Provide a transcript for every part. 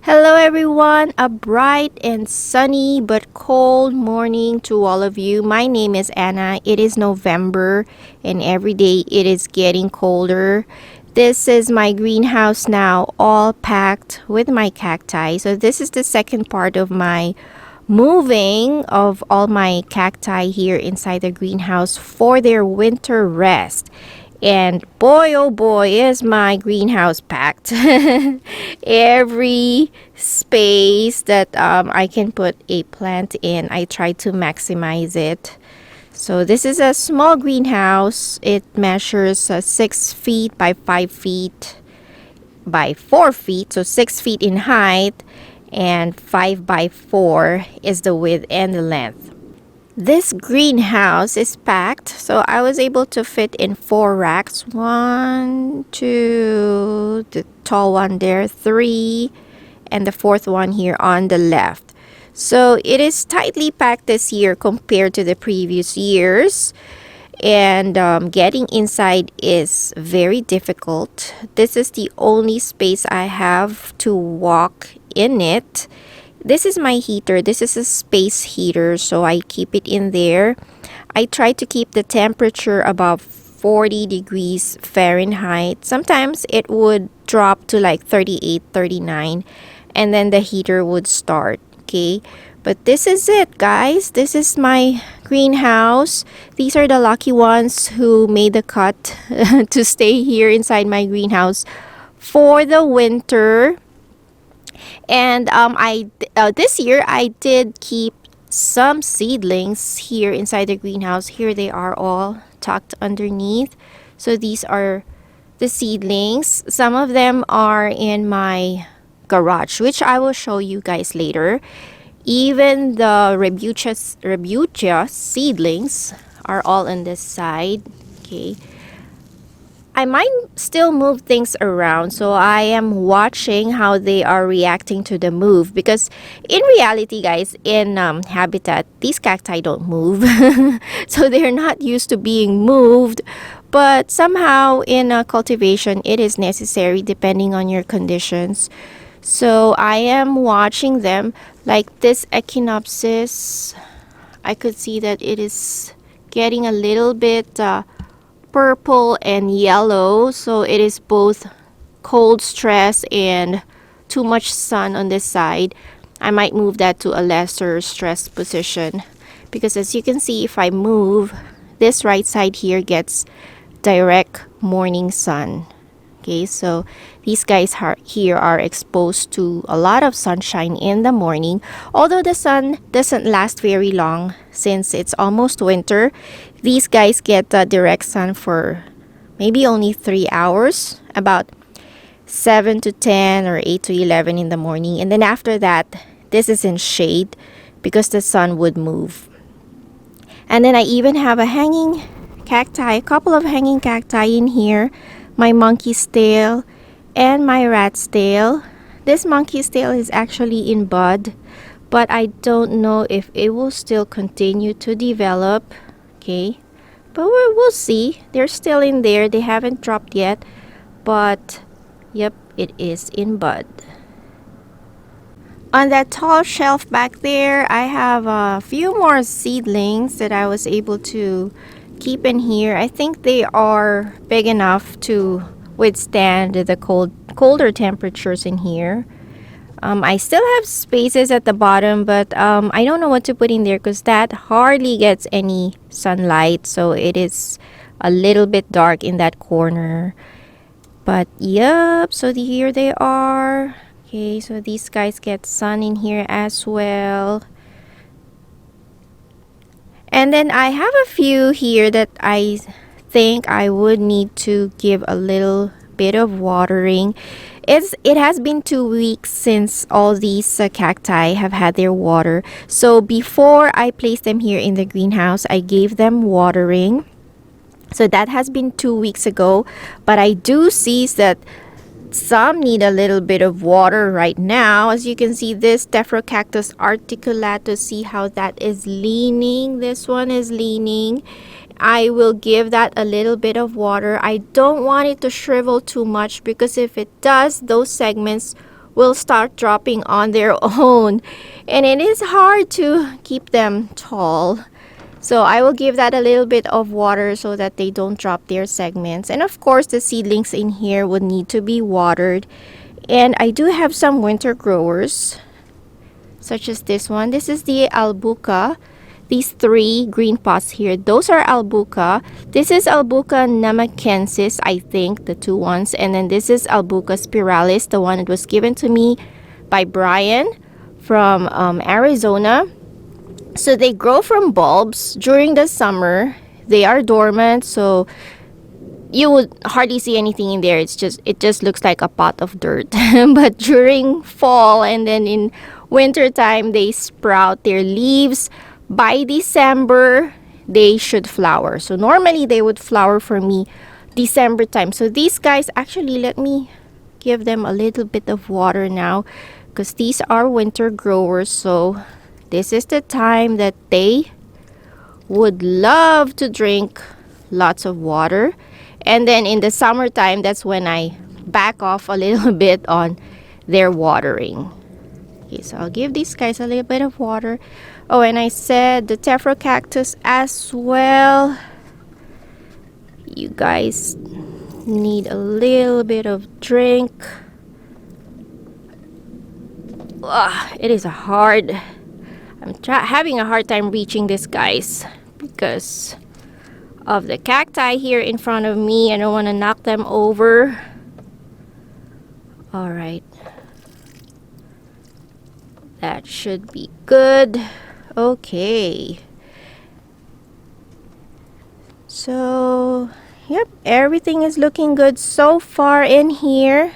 Hello everyone, a bright and sunny but cold morning to all of you. My name is Anna. It is November and every day it is getting colder. This is my greenhouse now, all packed with my cacti. So this is the second part of my moving of all my cacti here inside the greenhouse for their winter rest. And boy, oh boy, is my greenhouse packed. Every space that I can put a plant in, I try to maximize it. So this is a small greenhouse. It measures 6 feet by 5 feet by 4 feet, so 6 feet in height, and 5 by 4 is the width and the length. This greenhouse is packed, so I was able to fit in 4 racks. 1, 2, the tall one there, 3, and the 4th one here on the left. So it is tightly packed this year compared to the previous years. And getting inside is very difficult. This is the only space I have to walk in it. This is my heater. This is a space heater, so I keep it in there. I try to keep the temperature above 40 degrees Fahrenheit. Sometimes it would drop to like 38, 39, and then the heater would start, okay? But this is it, guys. This is my greenhouse. These are the lucky ones who made the cut to stay here inside my greenhouse for the winter. And this year I did keep some seedlings here inside the greenhouse. Here they are all tucked underneath. So these are the seedlings. Some of them are in my garage, which I will show you guys later. Even the rebutia seedlings are all on this side. Okay. I might still move things around, so I am watching how they are reacting to the move, because in reality, guys, in habitat, these cacti don't move. So they're not used to being moved, but somehow in cultivation it is necessary depending on your conditions. So I am watching them. Like this echinopsis, I could see that it is getting a little bit purple and yellow, so it is both cold stress and too much sun on this side. I might move that to a lesser stress position, because as you can see, if I move, this right side here gets direct morning sun. Okay, so these guys here are exposed to a lot of sunshine in the morning. Although the sun doesn't last very long since it's almost winter, these guys get direct sun for maybe only 3 hours, about 7 to 10 or 8 to 11 in the morning. And then after that, this is in shade because the sun would move. And then I even have a hanging cacti, a couple of hanging cacti in here. My monkey's tail and my rat's tail. This monkey's tail is actually in bud, but I don't know if it will still continue to develop. Okay, but we'll see. They're still in there. They haven't dropped yet, but yep, it is in bud. On that tall shelf back there, I have a few more seedlings that I was able to keep in here. I think they are big enough to withstand the colder temperatures in here. I still have spaces at the bottom, but I don't know what to put in there because that hardly gets any sunlight, so it is a little bit dark in that corner. But yep, so here they are. Okay, so these guys get sun in here as well. And then I have a few here that I think I would need to give a little bit of watering. It has been 2 weeks since all these cacti have had their water. So before I placed them here in the greenhouse, I gave them watering. So that has been 2 weeks ago. But I do see that some need a little bit of water right now. As you can see, this Cactus articulatus, see how that is leaning. This one is leaning. I will give that a little bit of water. I don't want it to shrivel too much, because if it does, those segments will start dropping on their own, and it is hard to keep them tall. So I will give that a little bit of water so that they don't drop their segments. And of course, the seedlings in here would need to be watered. And I do have some winter growers, such as this one. This is the albuca. These 3 green pots here, those are albuca. This is albuca namakensis, I think, the 2 ones. And then this is albuca spiralis, the one that was given to me by Brian from Arizona. So they grow from bulbs during the summer. They are dormant, so you would hardly see anything in there. It just looks like a pot of dirt. But during fall and then in winter time, they sprout their leaves. By December, they should flower. So normally they would flower for me December time. So these guys, actually, let me give them a little bit of water now, because these are winter growers. So this is the time that they would love to drink lots of water. And then in the summertime, that's when I back off a little bit on their watering. Okay, so I'll give these guys a little bit of water. Oh, and I said the tephra cactus as well. You guys need a little bit of drink. It is hard. I'm having a hard time reaching this, guys, because of the cacti here in front of me. I don't want to knock them over. All right, that should be good. Okay, so yep, everything is looking good so far in here.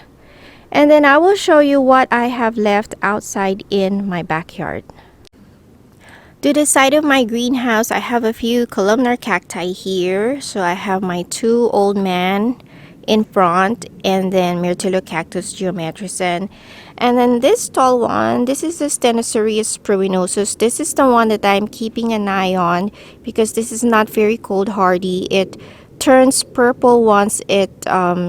And then I will show you what I have left outside in my backyard. To the side of my greenhouse, I have a few columnar cacti here. So I have my 2 old man in front, and then Myrtillocactus geometricen. And then this tall one, this is the Stenocereus pruinosus. This is the one that I'm keeping an eye on, because this is not very cold hardy. It turns purple once it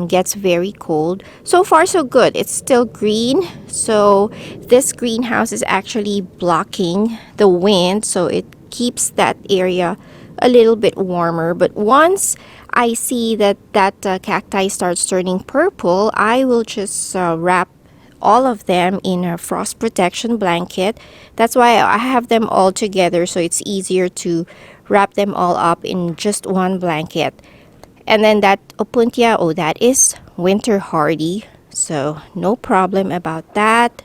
gets very cold. So far so good. It's still green, so this greenhouse is actually blocking the wind, so it keeps that area a little bit warmer. But once I see that cacti starts turning purple, I will just wrap all of them in a frost protection blanket. That's why I have them all together, so it's easier to wrap them all up in just one blanket. And then that opuntia, oh, that is winter hardy, so no problem about that.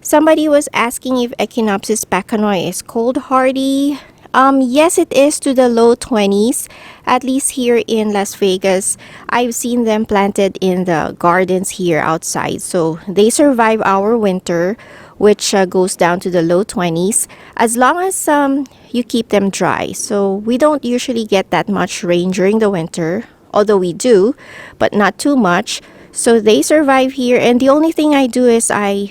Somebody was asking if Echinopsis bacanoi is cold hardy. Yes, it is, to the low 20s, at least here in Las Vegas. I've seen them planted in the gardens here outside, so they survive our winter, which goes down to the low 20s, as long as you keep them dry. So we don't usually get that much rain during the winter, although we do, but not too much. So they survive here, and the only thing I do is I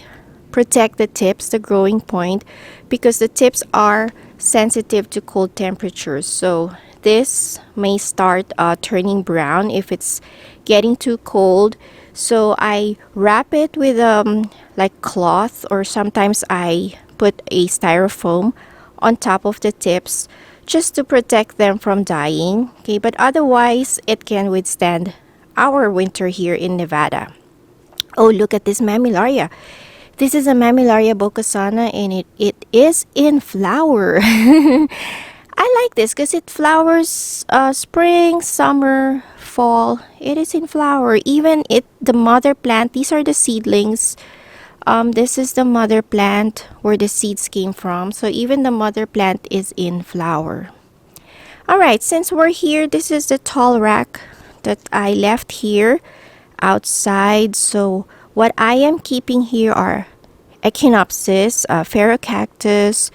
protect the tips, the growing point, because the tips are sensitive to cold temperatures. So this may start turning brown if it's getting too cold. So I wrap it with like cloth, or sometimes I put a styrofoam on top of the tips just to protect them from dying. Okay, but otherwise it can withstand our winter here in Nevada. Oh, look at this mammillaria. This is a Mammillaria bocasana, and it is in flower. I like this because it flowers spring, summer, fall. It is in flower. Even the mother plant, these are the seedlings. This is the mother plant where the seeds came from. So even the mother plant is in flower. Alright, since we're here, this is the tall rack that I left here outside. So what I am keeping here are Echinopsis, Ferrocactus,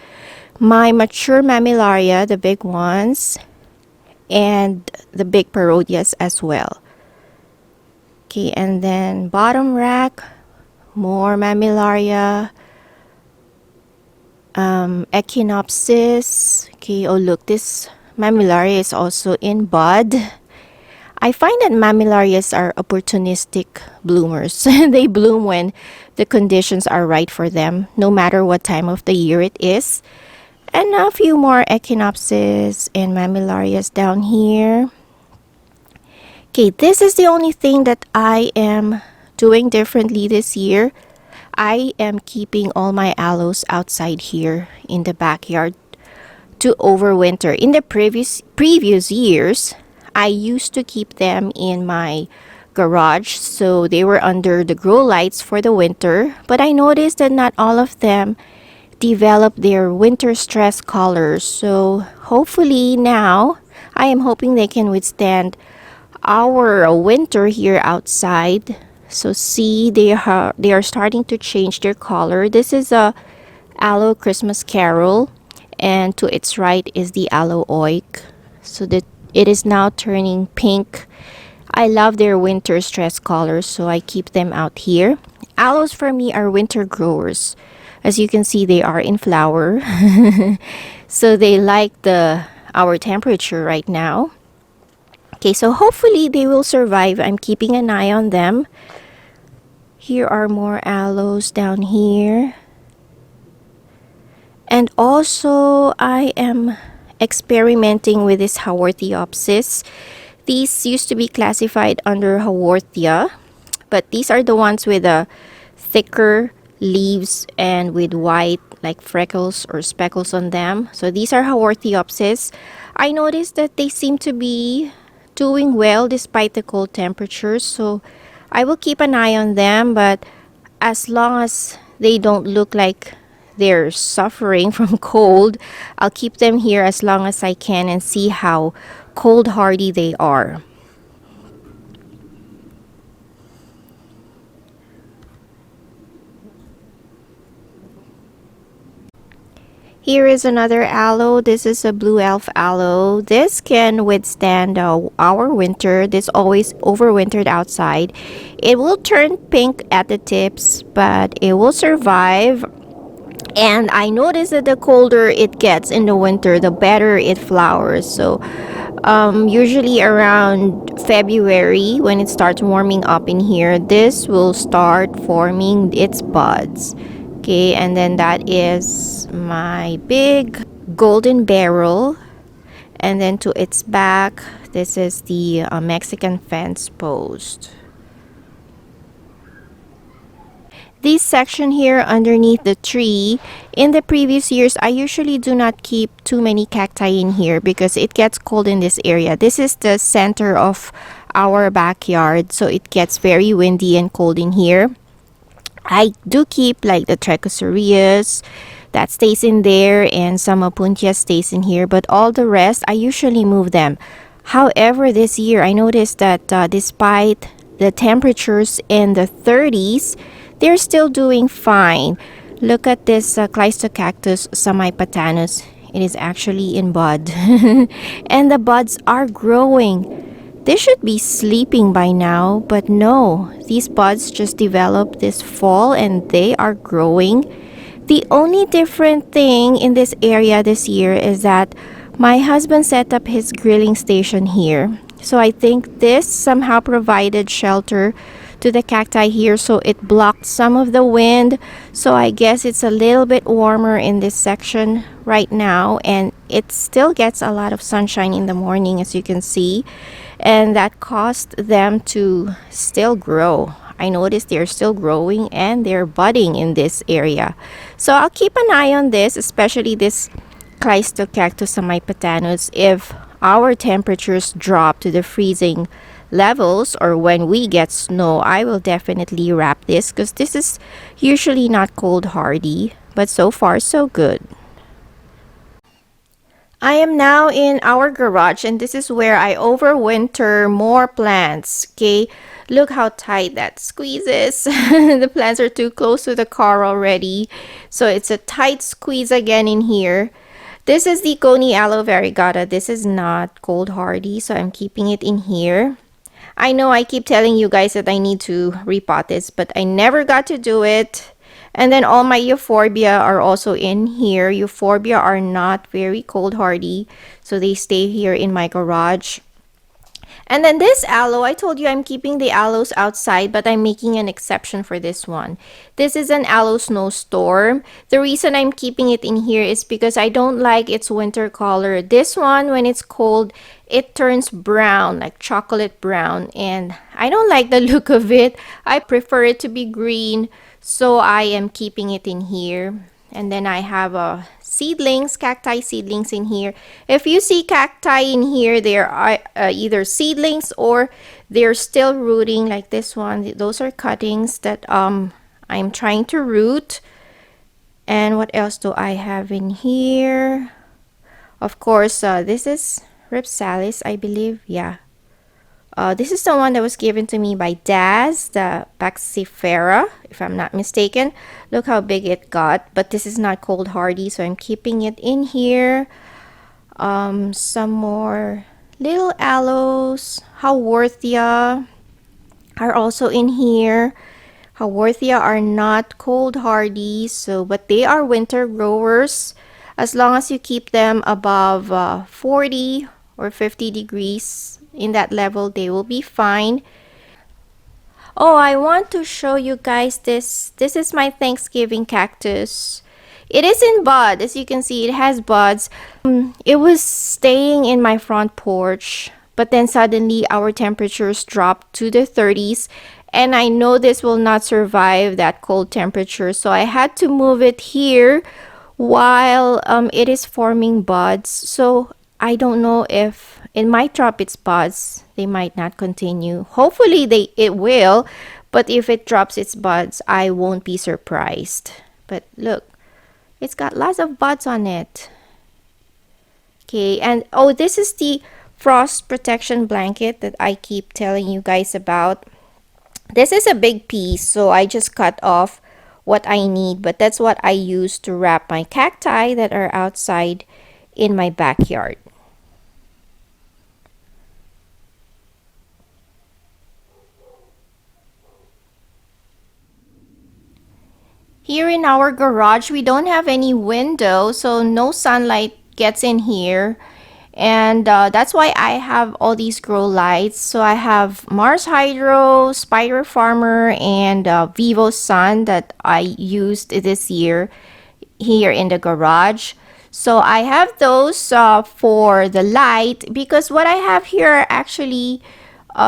my mature Mammillaria, the big ones, and the big Parodias as well. Okay, and then bottom rack, more Mammillaria, Echinopsis. Okay, oh look, this Mammillaria is also in bud. I find that Mammillarias are opportunistic bloomers. They bloom when the conditions are right for them, no matter what time of the year it is. And a few more echinopsis and mammillarias down here. Okay, this is the only thing that I am doing differently this year. I am keeping all my aloes outside here in the backyard to overwinter. In the previous years, I used to keep them in my garage, so they were under the grow lights for the winter. But I noticed that not all of them develop their winter stress colors. So hopefully now, I am hoping they can withstand our winter here outside. So see, they are starting to change their color. This is a aloe Christmas carol, and to its right is the aloe oik, so that it is now turning pink. I love their winter stress colors, so I keep them out here. Aloes for me are winter growers. As you can see, they are in flower. So they like our temperature right now. Okay, so hopefully they will survive. I'm keeping an eye on them. Here are more aloes down here. And also, I am experimenting with this Haworthiopsis. These used to be classified under Haworthia, but these are the ones with the thicker leaves and with white like freckles or speckles on them. So these are Haworthiopsis. I noticed that they seem to be doing well despite the cold temperatures, so I will keep an eye on them. But as long as they don't look like they're suffering from cold, I'll keep them here as long as I can and see how cold hardy they are. Here is another aloe. This is a blue elf aloe. This can withstand our winter. This always overwintered outside. It will turn pink at the tips, but it will survive. And I noticed that the colder it gets in the winter, the better it flowers. So usually around February, when it starts warming up in here, this will start forming its buds. Okay, and then that is my big golden beryl. And then to its back, this is the Mexican fence post. This section here underneath the tree, in the previous years, I usually do not keep too many cacti in here because it gets cold in this area. This is the center of our backyard, so it gets very windy and cold in here. I do keep like the trichocereus that stays in there, and some opuntia stays in here, but all the rest I usually move them. However, this year I noticed that despite the temperatures in the 30s, they're still doing fine. Look at this Cactus semipatanus. It is actually in bud. And the buds are growing. They should be sleeping by now, but no. These buds just developed this fall and they are growing. The only different thing in this area this year is that my husband set up his grilling station here. So I think this somehow provided shelter to the cacti here, so it blocked some of the wind. So I guess it's a little bit warmer in this section right now, and it still gets a lot of sunshine in the morning, as you can see, and that caused them to still grow. I noticed they're still growing and they're budding in this area. So I'll keep an eye on this, especially this Cactus semipatanus. If our temperatures drop to the freezing levels or when we get snow, I will definitely wrap this because this is usually not cold hardy, but so far so good. I am now in our garage, and this is where I overwinter more plants. Okay, look how tight that squeezes. The plants are too close to the car already, so it's a tight squeeze again in here. This is the Coney aloe variegata. This is not cold hardy, so I'm keeping it in here. I know I keep telling you guys that I need to repot this, but I never got to do it. And then all my euphorbia are also in here. Euphorbia are not very cold hardy, so they stay here in my garage. And then this aloe, I told you I'm keeping the aloes outside, but I'm making an exception for this one. This is an aloe snowstorm. The reason I'm keeping it in here is because I don't like its winter color. This one, when it's cold, it turns brown, like chocolate brown, and I don't like the look of it. I prefer it to be green, so I am keeping it in here. And then I have seedlings, cacti seedlings in here. If you see cacti in here, they are either seedlings or they're still rooting, like this one. Those are cuttings that I'm trying to root. And what else do I have in here? Of course, this is Ripsalis, I believe. Yeah. This is the one that was given to me by Daz, the Baxifera, if I'm not mistaken. Look how big it got, but this is not cold hardy, so I'm keeping it in here. Some more little aloes, Haworthia are also in here. Haworthia are not cold hardy, so but they are winter growers. As long as you keep them above 40 or 50 degrees in that level, they will be fine. Oh, I want to show you guys this. This is my Thanksgiving cactus. It is in bud. As you can see, it has buds. It was staying in my front porch, but then suddenly our temperatures dropped to the 30s, and I know this will not survive that cold temperature, so I had to move it here while it is forming buds. So I don't know if it might drop its buds. They might not continue. Hopefully it will, but if it drops its buds, I won't be surprised. But look, it's got lots of buds on it. Okay, and oh, this is the frost protection blanket that I keep telling you guys about. This is a big piece, so I just cut off what I need, but that's what I use to wrap my cacti that are outside in my backyard. Here in our garage, we don't have any window, so no sunlight gets in here. And that's why I have all these grow lights. So I have Mars Hydro, Spider Farmer, and Vivo Sun that I used this year here in the garage. So I have those for the light, because what I have here are actually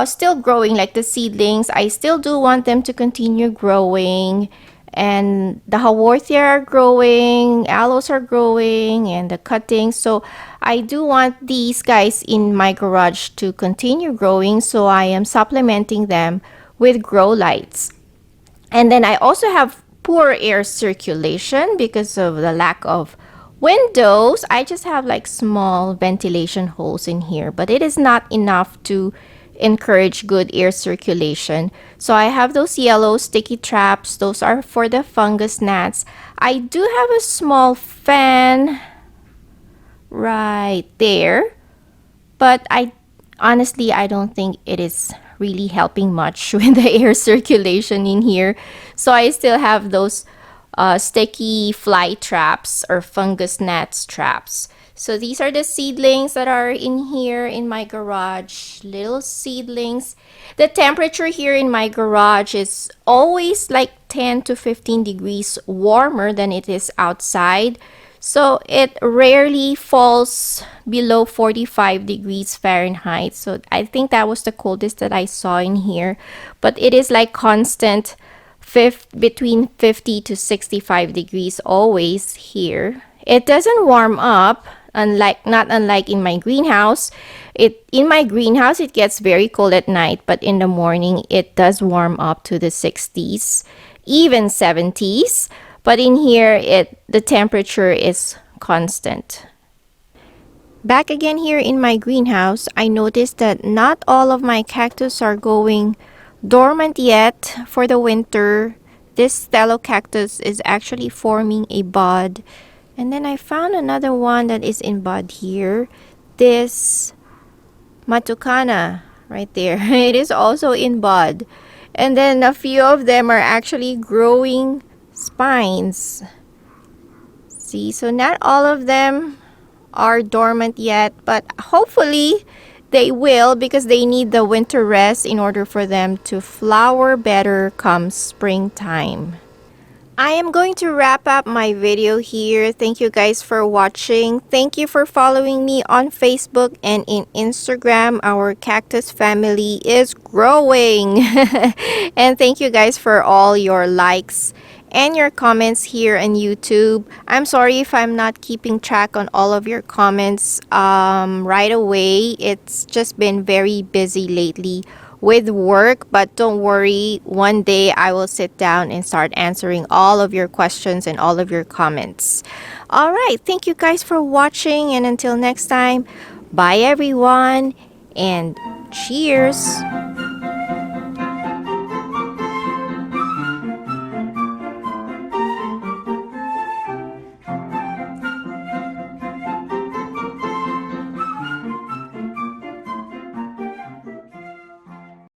still growing, like the seedlings. I still do want them to continue growing. And the Haworthia are growing, aloes are growing, and the cuttings. So I do want these guys in my garage to continue growing, so I am supplementing them with grow lights. And then I also have poor air circulation because of the lack of windows. I just have like small ventilation holes in here, but it is not enough to encourage good air circulation. So I have those yellow sticky traps. Those are for the fungus gnats. I do have a small fan right there, but I honestly don't think it is really helping much with the air circulation in here. So I still have those sticky fly traps or fungus gnats traps. So these are the seedlings that are in here in my garage, little seedlings. The temperature here in my garage is always like 10 to 15 degrees warmer than it is outside. So it rarely falls below 45 degrees Fahrenheit. So I think that was the coldest that I saw in here. But it is like constant between 50 to 65 degrees always here. It doesn't warm up, not unlike in my greenhouse. In my greenhouse it gets very cold at night, but in the morning it does warm up to the 60s, even 70s. But in here the temperature is constant. Back again here in my greenhouse, I noticed that not all of my cactus are going dormant yet for the winter. This Stelo cactus is actually forming a bud. And then I found another one that is in bud here. This Matucana right there. It is also in bud. And then a few of them are actually growing spines. See, so not all of them are dormant yet, but hopefully They will, because they need the winter rest in order for them to flower better come springtime. I am going to wrap up my video here. Thank you guys for watching. Thank you for following me on Facebook and in Instagram. Our cactus family is growing. And thank you guys for all your likes and your comments here on YouTube. I'm sorry if I'm not keeping track on all of your comments right away. It's just been very busy lately with work, but don't worry, one day I will sit down and start answering all of your questions and all of your comments. All right, thank you guys for watching, and until next time, bye everyone, and cheers.